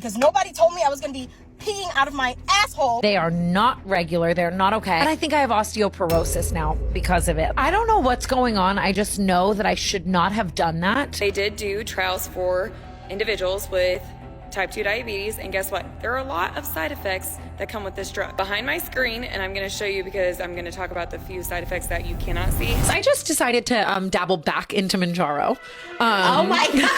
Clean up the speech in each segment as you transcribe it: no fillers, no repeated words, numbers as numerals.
because nobody told me I was going to be peeing out of my asshole. They are not regular. They're not okay. And I think I have osteoporosis now because of it. I don't know what's going on. I just know that I should not have done that. They did do trials for individuals with type 2 diabetes, and guess what? There are a lot of side effects that come with this drug. Behind my screen, and I'm going to show you because I'm going to talk about the few side effects that you cannot see. I just decided to dabble back into Manjaro. Oh my God.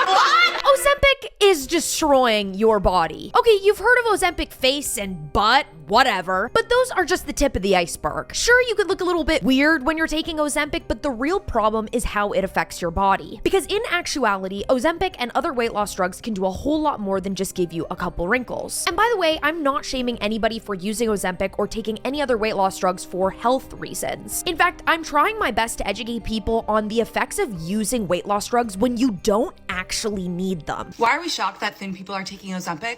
What? Ozempic is destroying your body. Okay, you've heard of Ozempic face and butt, whatever, but those are just the tip of the iceberg. Sure, you could look a little bit weird when you're taking Ozempic, but the real problem is how it affects your body. Because in actuality, Ozempic and other weight loss drugs can do a whole lot more than just give you a couple wrinkles. And by the way, I'm not shaming anybody for using Ozempic or taking any other weight loss drugs for health reasons. In fact, I'm trying my best to educate people on the effects of using weight loss drugs when you don't actually need them. Why are we shocked that thin people are taking Ozempic?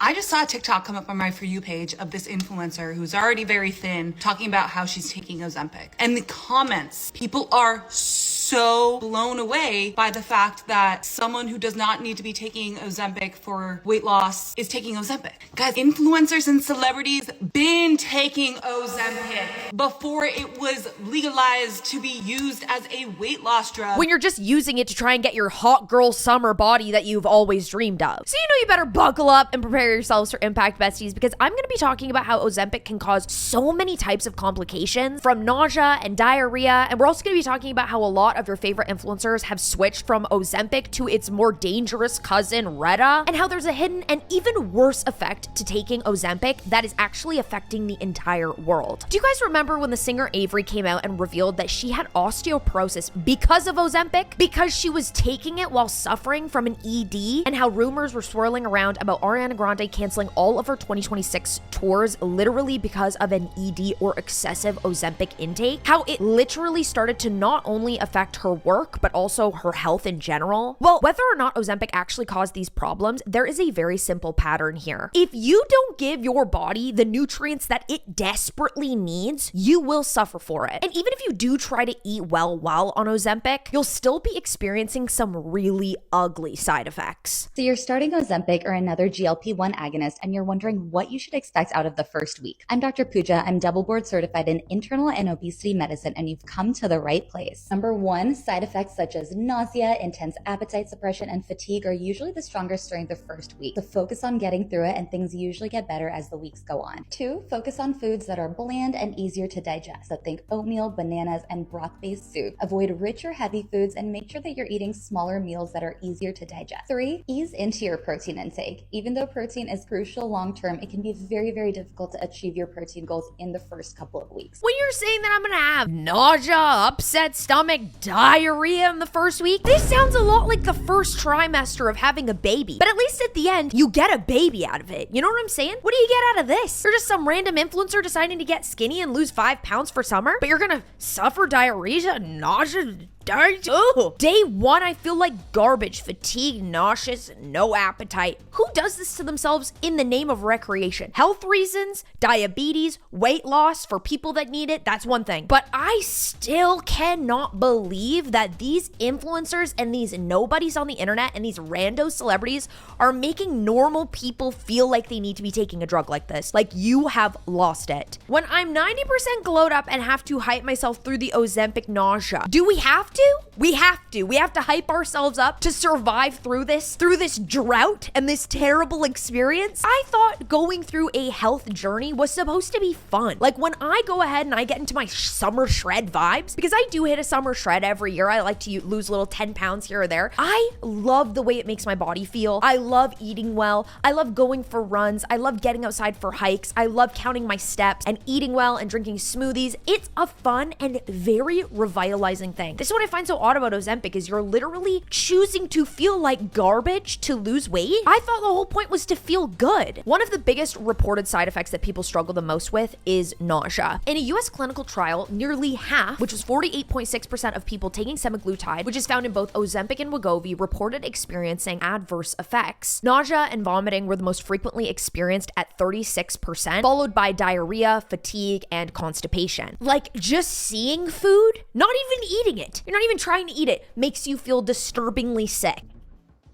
I just saw a TikTok come up on my For You page of this influencer who's already very thin talking about how she's taking Ozempic. And the comments, people are so blown away by the fact that someone who does not need to be taking Ozempic for weight loss is taking Ozempic. Guys, influencers and celebrities been taking Ozempic before it was legalized to be used as a weight loss drug. When you're just using it to try and get your hot girl summer body that you've always dreamed of. So you better buckle up and prepare yourselves for Impact Besties, because I'm going to be talking about how Ozempic can cause so many types of complications, from nausea and diarrhea, and we're also going to be talking about how a lot of your favorite influencers have switched from Ozempic to its more dangerous cousin Retta, and how there's a hidden and even worse effect to taking Ozempic that is actually affecting the entire world. Do you guys remember when the singer Avery came out and revealed that she had osteoporosis because of Ozempic? Because she was taking it while suffering from an ED, and how rumors were swirling around about Ariana Grande canceling all of her 2026 tours literally because of an ED or excessive Ozempic intake, how it literally started to not only affect her work, but also her health in general. Well, whether or not Ozempic actually caused these problems, there is a very simple pattern here. If you don't give your body the nutrients that it desperately needs, you will suffer for it. And even if you do try to eat well while on Ozempic, you'll still be experiencing some really ugly side effects. So you're starting Ozempic or another GLP-1 agonist, and you're wondering what you should expect out of the first week. I'm Dr. Pooja. I'm double board certified in internal and obesity medicine, and you've come to the right place. Number one, side effects such as nausea, intense appetite suppression, and fatigue are usually the strongest during the first week. So focus on getting through it, and things usually get better as the weeks go on. Two, focus on foods that are bland and easier to digest. So think oatmeal, bananas, and broth-based soup. Avoid rich or heavy foods, and make sure that you're eating smaller meals that are easier to digest. Three, ease into your protein intake. Even though protein is crucial long-term, it can be very, very difficult to achieve your protein goals in the first couple of weeks. When you're saying that I'm gonna have nausea, upset stomach, diarrhea in the first week, this sounds a lot like the first trimester of having a baby. But at least at the end, you get a baby out of it. You know what I'm saying? What do you get out of this? You're just some random influencer deciding to get skinny and lose 5 pounds for summer, but you're gonna suffer diarrhea, nausea, Day one, I feel like garbage, fatigue, nauseous, no appetite. Who does this to themselves in the name of recreation? Health reasons, diabetes, weight loss for people that need it, that's one thing. But I still cannot believe that these influencers and these nobodies on the internet and these rando celebrities are making normal people feel like they need to be taking a drug like this. Like, you have lost it. When I'm 90% glowed up and have to hype myself through the Ozempic nausea, do we have to? We have to. We have to hype ourselves up to survive through this drought and this terrible experience. I thought going through a health journey was supposed to be fun. Like, when I go ahead and I get into my summer shred vibes, because I do hit a summer shred every year. I like to lose a little 10 pounds here or there. I love the way it makes my body feel. I love eating well. I love going for runs. I love getting outside for hikes. I love counting my steps and eating well and drinking smoothies. It's a fun and very revitalizing thing. This is what I find so odd about Ozempic, is you're literally choosing to feel like garbage to lose weight. I thought the whole point was to feel good. One of the biggest reported side effects that people struggle the most with is nausea. In a US clinical trial, nearly half, which was 48.6% of people taking semaglutide, which is found in both Ozempic and Wegovy, reported experiencing adverse effects. Nausea and vomiting were the most frequently experienced at 36%, followed by diarrhea, fatigue, and constipation. Like, just seeing food, not even eating it, you're not even trying to eat it, makes you feel disturbingly sick.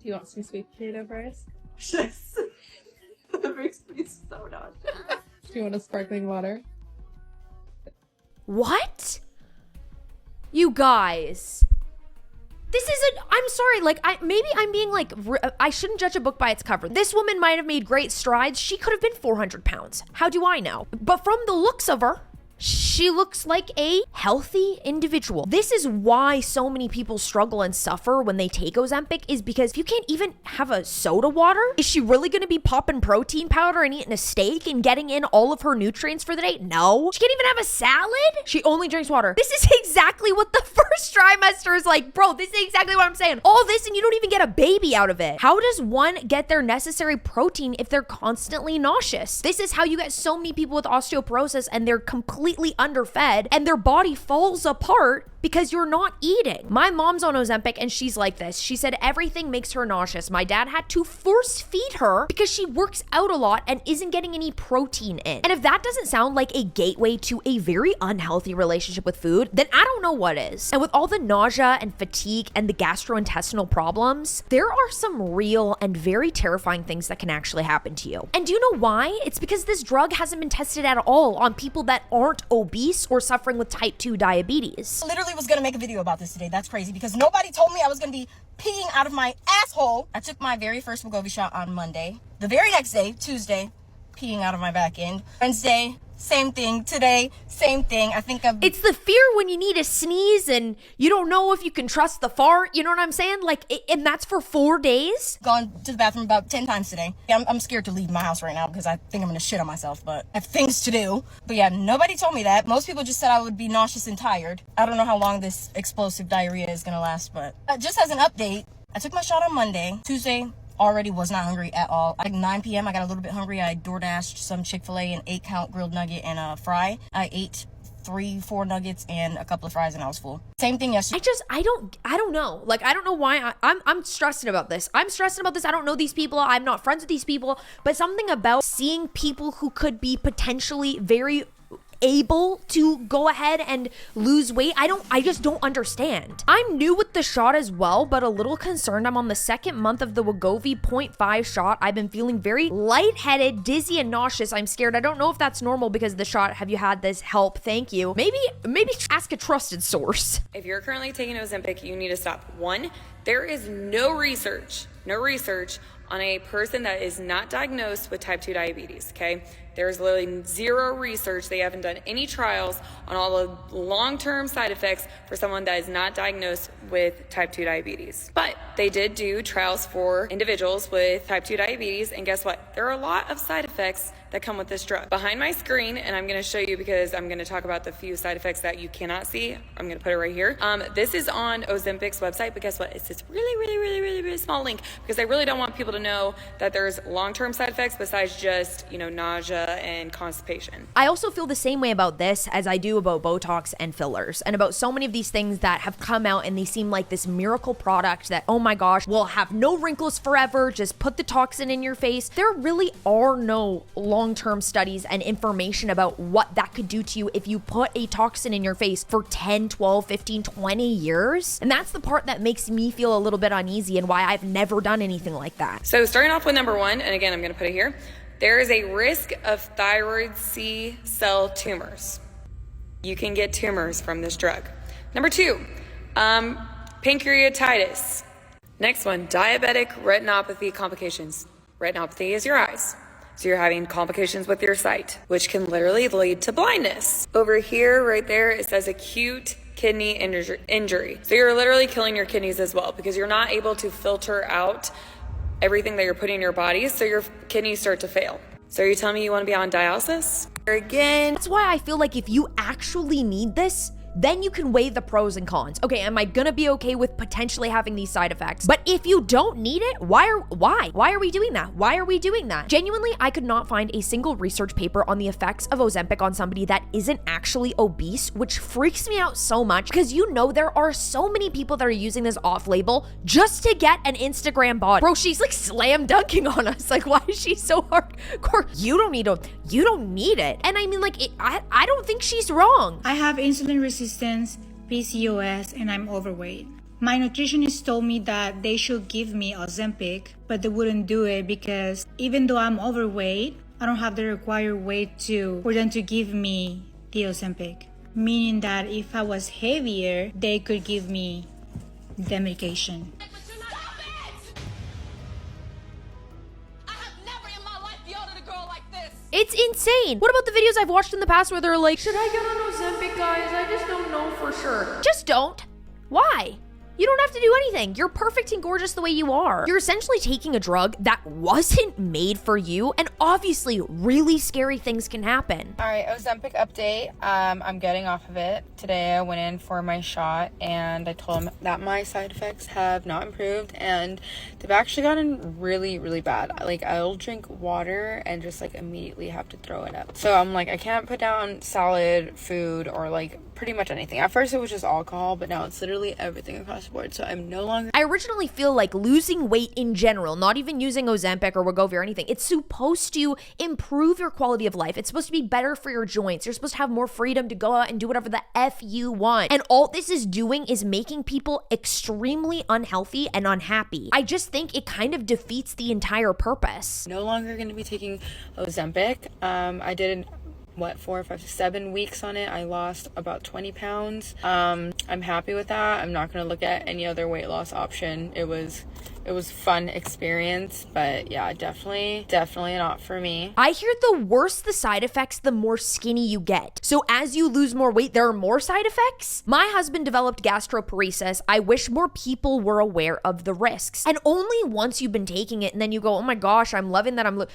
Do you want some sweet potato fries? nauseous. That makes me so nauseous. Do you want a sparkling water? What? You guys. This isn't, I'm sorry, like, maybe I'm being like, I shouldn't judge a book by its cover. This woman might have made great strides. She could have been 400 pounds. How do I know? But from the looks of her, she looks like a healthy individual. This is why so many people struggle and suffer when they take Ozempic, is because if you can't even have a soda water, is she really gonna be popping protein powder and eating a steak and getting in all of her nutrients for the day? No. She can't even have a salad? She only drinks water. This is exactly what the first trimester is like. Bro, this is exactly what I'm saying. All this and you don't even get a baby out of it. How does one get their necessary protein if they're constantly nauseous? This is how you get so many people with osteoporosis and they're completely underfed and their body falls apart because you're not eating. My mom's on Ozempic and she's like this. She said everything makes her nauseous. My dad had to force feed her because she works out a lot and isn't getting any protein in. And if that doesn't sound like a gateway to a very unhealthy relationship with food, then I don't know what is. And with all the nausea and fatigue and the gastrointestinal problems, there are some real and very terrifying things that can actually happen to you. And do you know why? It's because this drug hasn't been tested at all on people that aren't obese or suffering with type 2 diabetes. Literally was gonna make a video about this today. That's crazy because nobody told me I was gonna be peeing out of my asshole. I took my very first Wegovy shot on Monday. The very next day, Tuesday, peeing out of my back end. Wednesday, same thing. Today, same thing. I think it's the fear when you need to sneeze and you don't know if you can trust the fart. You know what I'm saying? Like, and that's for 4 days. Gone to the bathroom about 10 times today. Yeah, I'm scared to leave my house right now because I think I'm gonna shit on myself, but I have things to do. But yeah, nobody told me that. Most people just said I would be nauseous and tired. I don't know how long this explosive diarrhea is gonna last, but just as an update, I took my shot on Monday. Tuesday, already was not hungry at all. Like 9 p.m. I got a little bit hungry. I DoorDashed some Chick-fil-A, an 8-count grilled nugget and a fry. I ate 3-4 nuggets and a couple of fries and I was full. Same thing yesterday. I don't know. Like, I don't know why I'm stressing about this. I'm stressing about this. I don't know these people. I'm not friends with these people, but something about seeing people who could be potentially very able to go ahead and lose weight. I just don't understand. I'm new with the shot as well, but a little concerned. I'm on the 2nd month of the Wegovy 0.5 shot. I've been feeling very lightheaded, dizzy, and nauseous. I'm scared. I don't know if that's normal because of the shot. Have you had this? Help. Thank you. Maybe ask a trusted source. If you're currently taking Ozempic, you need to stop. 1, there is no research on a person that is not diagnosed with type 2 diabetes, okay? There's literally 0 research. They haven't done any trials on all the long-term side effects for someone that is not diagnosed with type 2 diabetes. But they did do trials for individuals with type 2 diabetes, and guess what? There are a lot of side effects that come with this drug. Behind my screen, and I'm gonna show you because I'm gonna talk about the few side effects that you cannot see. I'm gonna put it right here. This is on Ozempic's website, but guess what? It's this really small link because I really don't want people to know that there's long-term side effects besides just, nausea and constipation. I also feel the same way about this as I do about Botox and fillers and about so many of these things that have come out and they seem like this miracle product that, oh my gosh, will have no wrinkles forever, just put the toxin in your face. There really are no long-term studies and information about what that could do to you if you put a toxin in your face for 10, 12, 15, 20 years. And that's the part that makes me feel a little bit uneasy and why I've never done anything like that. So starting off with number 1, and again, I'm gonna put it here, there is a risk of thyroid C cell tumors. You can get tumors from this drug. Number 2, pancreatitis. Next one, diabetic retinopathy complications. Retinopathy is your eyes. So you're having complications with your sight, which can literally lead to blindness. Over here, right there, it says acute kidney injury. So you're literally killing your kidneys as well because you're not able to filter out everything that you're putting in your body, so your kidneys start to fail. So are you telling me you want to be on dialysis? Again. That's why I feel like if you actually need this, then you can weigh the pros and cons. Okay, am I gonna be okay with potentially having these side effects? But if you don't need it, why are we doing that? Why are we doing that? Genuinely, I could not find a single research paper on the effects of Ozempic on somebody that isn't actually obese, which freaks me out so much because there are so many people that are using this off-label just to get an Instagram body. Bro, she's like slam dunking on us. Like, why is she so hardcore? You don't need it. And I mean, like, I don't think she's wrong. I have insulin resistance, PCOS, and I'm overweight. My nutritionist told me that they should give me Ozempic, but they wouldn't do it because even though I'm overweight, I don't have the required weight for them to give me the Ozempic. Meaning that if I was heavier, they could give me the medication. It's insane. What about the videos I've watched in the past where they're like, should I get on Ozempic, guys? I just don't know for sure. Just don't. Why? You don't have to do anything. You're perfect and gorgeous the way you are. You're essentially taking a drug that wasn't made for you, and obviously really scary things can happen. All right, Ozempic update. I'm getting off of it. Today I went in for my shot and I told them that my side effects have not improved and they've actually gotten really, really bad. Like, I'll drink water and just like immediately have to throw it up. So I'm like, I can't put down solid food or like pretty much anything. At first it was just alcohol, but now it's literally everything across the board. So I'm no longer... I originally feel like losing weight in general, not even using Ozempic or Wegovy or anything, it's supposed to improve your quality of life. It's supposed to be better for your joints. You're supposed to have more freedom to go out and do whatever the F you want. And all this is doing is making people extremely unhealthy and unhappy. I just think it kind of defeats the entire purpose. No longer going to be taking Ozempic. I did 4, 5, 7 weeks on it. I lost about 20 pounds. I'm happy with that. I'm not going to look at any other weight loss option. It was fun experience, but yeah, definitely not for me. I hear the worse the side effects, the more skinny you get. So as you lose more weight, there are more side effects? My husband developed gastroparesis. I wish more people were aware of the risks. And only once you've been taking it and then you go, oh my gosh, I'm loving that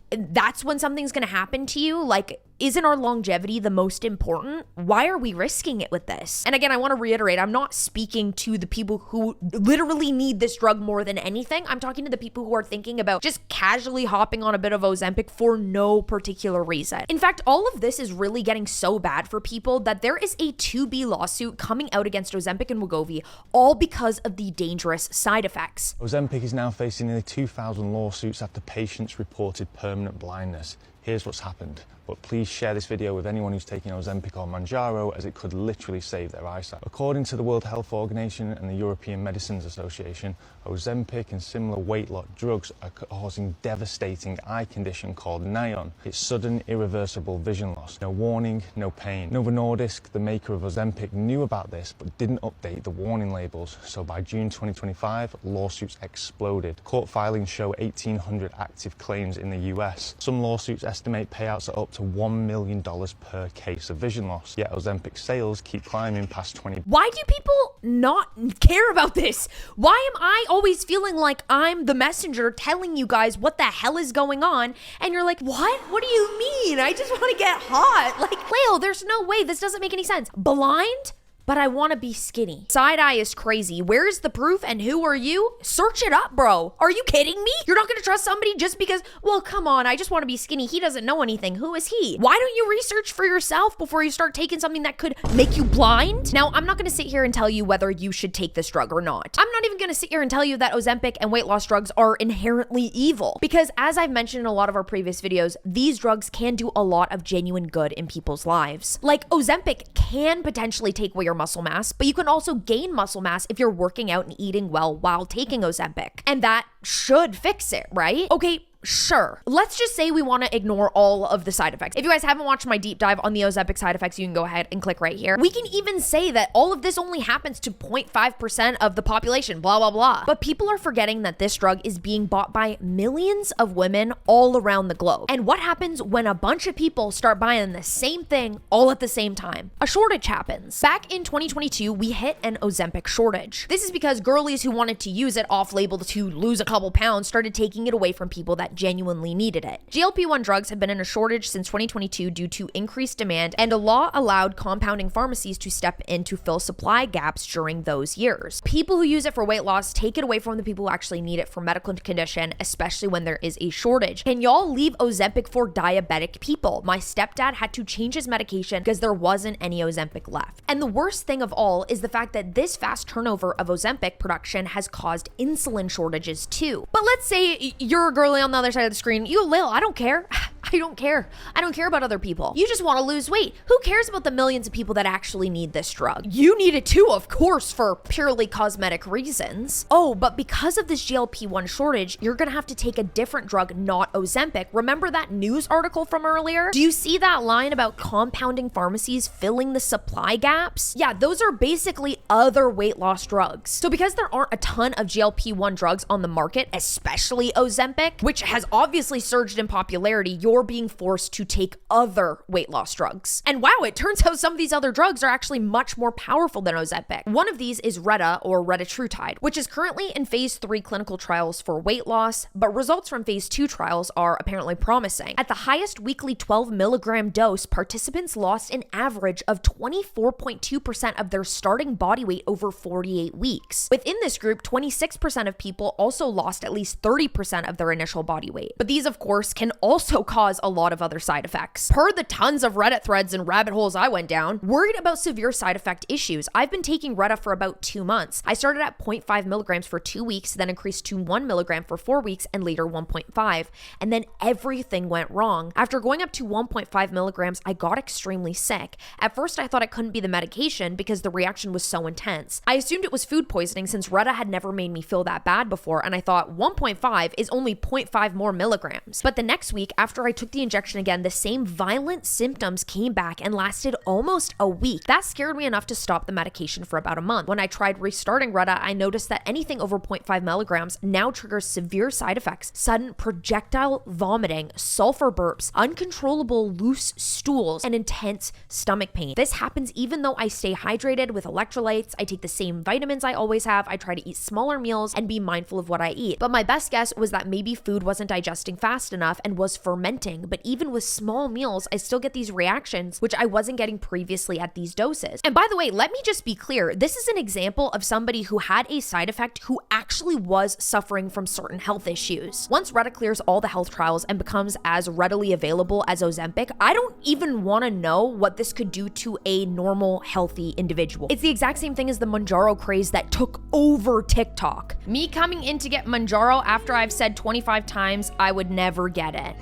that's when something's gonna happen to you. Like, isn't our longevity the most important? Why are we risking it with this? And again, I want to reiterate, I'm not speaking to the people who literally need this drug more than anything. I'm talking to the people who are thinking about just casually hopping on a bit of Ozempic for no particular reason. In fact, all of this is really getting so bad for people that there is a 2B lawsuit coming out against Ozempic and Wegovy, all because of the dangerous side effects. Ozempic is now facing nearly 2,000 lawsuits after patients reported permanent blindness. Here's what's happened. But please share this video with anyone who's taking Ozempic or Mounjaro, as it could literally save their eyesight. According to the World Health Organization and the European Medicines Association, Ozempic and similar weight loss drugs are causing devastating eye condition called NAION. It's sudden, irreversible vision loss. No warning, no pain. Novo Nordisk, the maker of Ozempic, knew about this but didn't update the warning labels. So by June 2025, lawsuits exploded. Court filings show 1,800 active claims in the US. Some lawsuits estimate payouts are up to $1 million per case of vision loss. Yet Ozempic sales keep climbing past 20. Why do people not care about this? Why am I always feeling like I'm the messenger telling you guys what the hell is going on? And you're like, what? What do you mean? I just want to get hot. Like, Lael, there's no way. This doesn't make any sense. Blind? But I want to be skinny. Side eye is crazy. Where's the proof and who are you? Search it up, bro. Are you kidding me? You're not going to trust somebody just because, well, come on, I just want to be skinny. He doesn't know anything. Who is he? Why don't you research for yourself before you start taking something that could make you blind? Now, I'm not going to sit here and tell you whether you should take this drug or not. I'm not even going to sit here and tell you that Ozempic and weight loss drugs are inherently evil. Because as I've mentioned in a lot of our previous videos, these drugs can do a lot of genuine good in people's lives. Like, Ozempic can potentially take away your muscle mass, but you can also gain muscle mass if you're working out and eating well while taking Ozempic. And that should fix it, right? Okay, sure. Let's just say we want to ignore all of the side effects. If you guys haven't watched my deep dive on the Ozempic side effects, you can go ahead and click right here. We can even say that all of this only happens to 0.5% of the population, blah, blah, blah. But people are forgetting that this drug is being bought by millions of women all around the globe. And what happens when a bunch of people start buying the same thing all at the same time? A shortage happens. Back in 2022, we hit an Ozempic shortage. This is because girlies who wanted to use it off-label to lose a couple pounds started taking it away from people that genuinely needed it. GLP-1 drugs have been in a shortage since 2022 due to increased demand, and a law allowed compounding pharmacies to step in to fill supply gaps during those years. People who use it for weight loss take it away from the people who actually need it for medical condition, especially when there is a shortage. Can y'all leave Ozempic for diabetic people? My stepdad had to change his medication because there wasn't any Ozempic left. And the worst thing of all is the fact that this fast turnover of Ozempic production has caused insulin shortages too. But let's say you're a girlie on the other side of the screen. You, Lael, I don't care. I don't care. I don't care about other people. You just want to lose weight. Who cares about the millions of people that actually need this drug? You need it too, of course, for purely cosmetic reasons. Oh, but because of this GLP-1 shortage, you're gonna have to take a different drug, not Ozempic. Remember that news article from earlier? Do you see that line about compounding pharmacies filling the supply gaps? Yeah, those are basically other weight loss drugs. So because there aren't a ton of GLP-1 drugs on the market, especially Ozempic, which has obviously surged in popularity, you're being forced to take other weight loss drugs. And wow, it turns out some of these other drugs are actually much more powerful than Ozempic. One of these is Retta or retatrutide, which is currently in phase 3 clinical trials for weight loss, but results from phase 2 trials are apparently promising. At the highest weekly 12 milligram dose, participants lost an average of 24.2% of their starting body weight over 48 weeks. Within this group, 26% of people also lost at least 30% of their initial body weight. But these, of course, can also cause a lot of other side effects. Per the tons of Reddit threads and rabbit holes I went down, worried about severe side effect issues. I've been taking Retta for about 2 months. I started at 0.5 milligrams for 2 weeks, then increased to 1 milligram for 4 weeks, and later 1.5. And then everything went wrong. After going up to 1.5 milligrams, I got extremely sick. At first, I thought it couldn't be the medication because the reaction was so intense. I assumed it was food poisoning since Retta had never made me feel that bad before, and I thought 1.5 is only 0.5 more milligrams. But the next week, after I took the injection again, the same violent symptoms came back and lasted almost a week. That scared me enough to stop the medication for about a month. When I tried restarting Retta, I noticed that anything over 0.5 milligrams now triggers severe side effects: sudden projectile vomiting, sulfur burps, uncontrollable loose stools, and intense stomach pain. This happens even though I stay hydrated with electrolytes, I take the same vitamins I always have, I try to eat smaller meals and be mindful of what I eat. But my best guess was that maybe food wasn't digesting fast enough and was fermenting. But even with small meals, I still get these reactions, which I wasn't getting previously at these doses. And by the way, let me just be clear, this is an example of somebody who had a side effect who actually was suffering from certain health issues. Once Retta clears all the health trials and becomes as readily available as Ozempic, I don't even want to know what this could do to a normal, healthy individual. It's the exact same thing as the Mounjaro craze that took over TikTok. Me coming in to get Mounjaro after I've said 25 times I would never get it.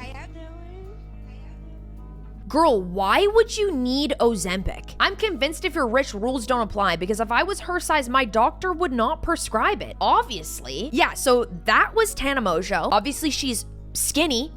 Girl, why would you need Ozempic? I'm convinced if you're rich, rules don't apply, because if I was her size, my doctor would not prescribe it, obviously. Yeah, so that was Tana Mongeau. Obviously, she's skinny.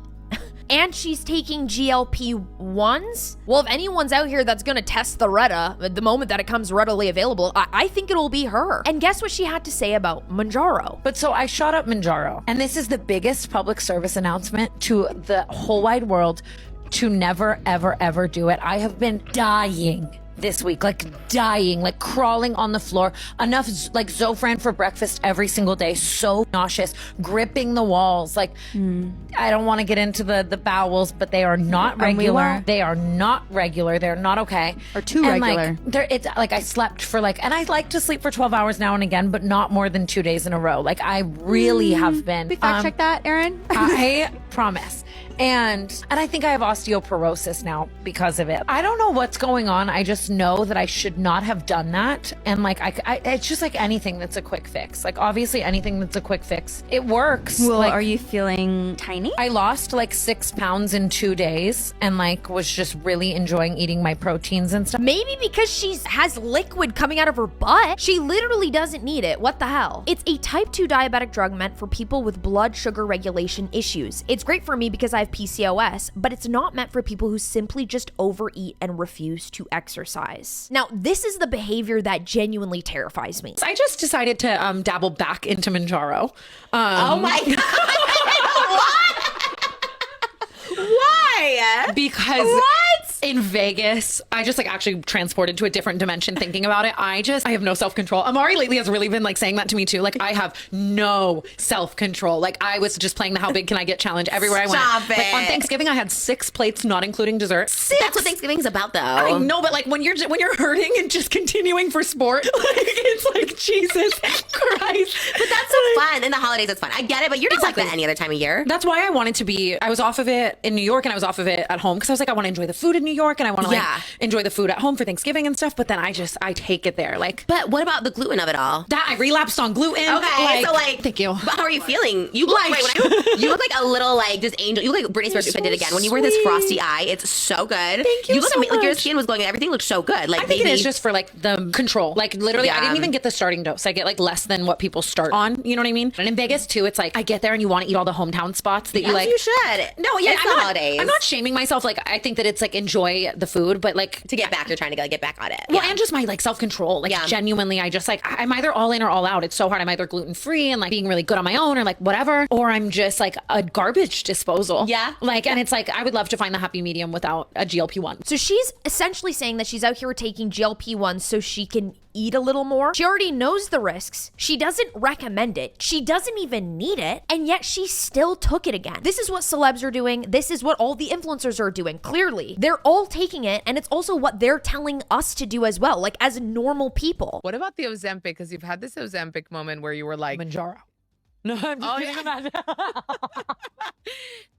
And she's taking GLP-1s? Well, if anyone's out here that's gonna test the Retta at the moment that it comes readily available, I think it'll be her. And guess what she had to say about Mounjaro? But so I shot up Mounjaro, and this is the biggest public service announcement to the whole wide world to never, ever, ever do it. I have been dying this week, like dying, like crawling on the floor. Enough like Zofran for breakfast every single day. So nauseous, gripping the walls. Like, I don't want to get into the bowels, but they are not regular. They are not regular. They're not okay. Or too regular. Like, it's like I slept for like, and I like to sleep for 12 hours now and again, but not more than 2 days in a row. Like I really have been. We fact check that, Erin. I promise. And I think I have osteoporosis now because of it. I don't know what's going on. I just know that I should not have done that. And like, it's just like anything that's a quick fix. Like obviously anything that's a quick fix, it works. Well, like, are you feeling tiny? I lost like 6 pounds in 2 days and like was just really enjoying eating my proteins and stuff. Maybe because she has liquid coming out of her butt. She literally doesn't need it. What the hell? It's a type 2 diabetic drug meant for people with blood sugar regulation issues. It's great for me because I have PCOS, but it's not meant for people who simply just overeat and refuse to exercise. Now, this is the behavior that genuinely terrifies me. I just decided to dabble back into Mounjaro. Oh my God. What? Why? Because what? In Vegas, I just like actually transported to a different dimension thinking about it. I have no self-control. Amari lately has really been like saying that to me too. Like I have no self-control. Like I was just playing the how big can I get challenge everywhere I went. Stop it. Like on Thanksgiving, I had 6 plates, not including dessert. 6. That's what Thanksgiving's about though. I know, but like when you're hurting and just continuing for sport, like it's like Jesus Christ. But that's so fun. In the holidays, it's fun. I get it, but you're not like that any other time of year. That's why I wanted to be, I was off of it in New York and I was off of it at home because I was like, I want to enjoy the food in New York and I want to like enjoy the food at home for Thanksgiving and stuff. But then I take it there. Like, but what about the gluten of it all? That I relapsed on gluten. Okay, so like, thank you. But how are you feeling? You look you look like a little like just angel. You look like Britney Spears if I did again. When you wear this frosty eye, it's so good. Thank you. You look so much. like your skin was glowing and everything looks so good. Like I think it is just for like the control. Like literally, I didn't even get the starting dose. I get like less than what people start on. You know what I mean? And in Vegas too, it's like I get there and you want to eat all the hometown spots that you like. You should. No, yeah, it's the holidays. I'm not shaming myself. Like I think that it's like enjoy the food, but like to get back, you're trying to get back on it. Well, and just my like self control. Like genuinely, I just like I'm either all in or all out. It's so hard. I'm either gluten free and like being really good on my own or like whatever, or I'm just like a garbage disposal. Yeah. Like, and it's like I would love to find the happy medium without a GLP-1. So she's essentially saying that she's out here taking GLP-1 so she can eat a little more. She already knows the risks. She doesn't recommend it. She doesn't even need it. And yet she still took it again. This is what celebs are doing. This is what all the influencers are doing. Clearly, they're all taking it. And it's also what they're telling us to do as well, like as normal people. What about the Ozempic? Because you've had this Ozempic moment where you were like, Manjaro. No, I'm just kidding.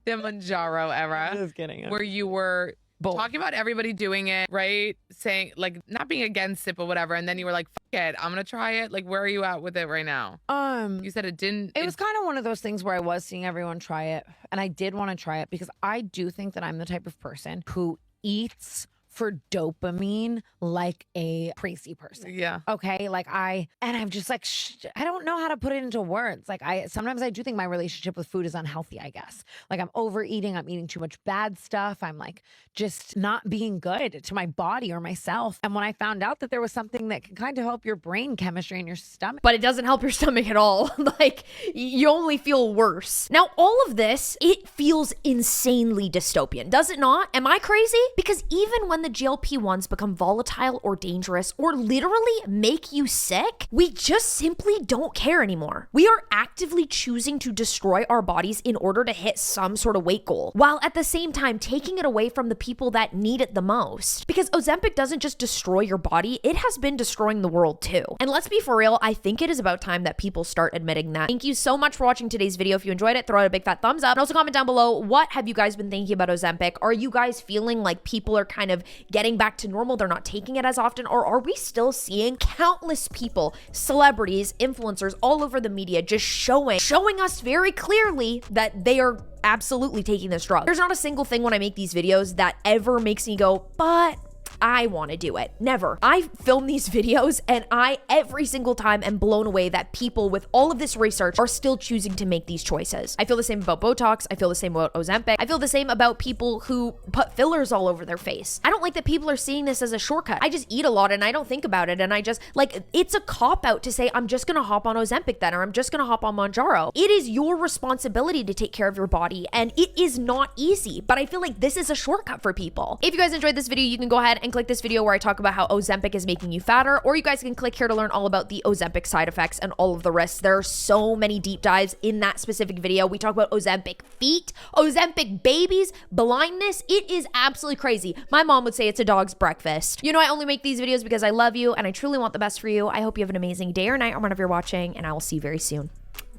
The Manjaro era. Just kidding. Where you were talking about everybody doing it, right? Saying like not being against it, but whatever. And then you were like, fuck it, I'm gonna try it. Like, where are you at with it right now? You said it didn't. It was kind of one of those things where I was seeing everyone try it, and I did want to try it because I do think that I'm the type of person who eats for dopamine like a crazy person. Yeah. Okay. Like I'm just like, I don't know how to put it into words. Like sometimes I do think my relationship with food is unhealthy, I guess. Like I'm overeating, I'm eating too much bad stuff. I'm like just not being good to my body or myself. And when I found out that there was something that can kind of help your brain chemistry in your stomach. But it doesn't help your stomach at all. Like you only feel worse. Now, all of this, it feels insanely dystopian, does it not? Am I crazy? Because even when the GLP-1s become volatile or dangerous or literally make you sick, we just simply don't care anymore. We are actively choosing to destroy our bodies in order to hit some sort of weight goal, while at the same time taking it away from the people that need it the most. Because Ozempic doesn't just destroy your body, it has been destroying the world too. And let's be for real, I think it is about time that people start admitting that. Thank you so much for watching today's video. If you enjoyed it, throw out a big fat thumbs up. And also comment down below, what have you guys been thinking about Ozempic? Are you guys feeling like people are kind of getting back to normal, they're not taking it as often, or are we still seeing countless people, celebrities, influencers all over the media just showing us very clearly that they are absolutely taking this drug? There's not a single thing when I make these videos that ever makes me go, but I want to do it. Never. I film these videos and I every single time am blown away that people with all of this research are still choosing to make these choices. I feel the same about Botox. I feel the same about Ozempic. I feel the same about people who put fillers all over their face. I don't like that people are seeing this as a shortcut. I just eat a lot and I don't think about it, and I just like, it's a cop out to say I'm just gonna hop on Ozempic then, or I'm just gonna hop on Manjaro. It is your responsibility to take care of your body, and it is not easy, but I feel like this is a shortcut for people. If you guys enjoyed this video, you can go ahead and click this video where I talk about how Ozempic is making you fatter, or you guys can click here to learn all about the Ozempic side effects and all of the risks. There are so many deep dives in that specific video. We talk about Ozempic feet, Ozempic babies, blindness. It is absolutely crazy. My mom would say it's a dog's breakfast. You know, I only make these videos because I love you and I truly want the best for you. I hope you have an amazing day or night or whenever you're watching, and I will see you very soon.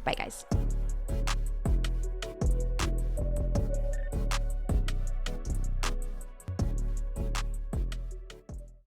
Bye, guys.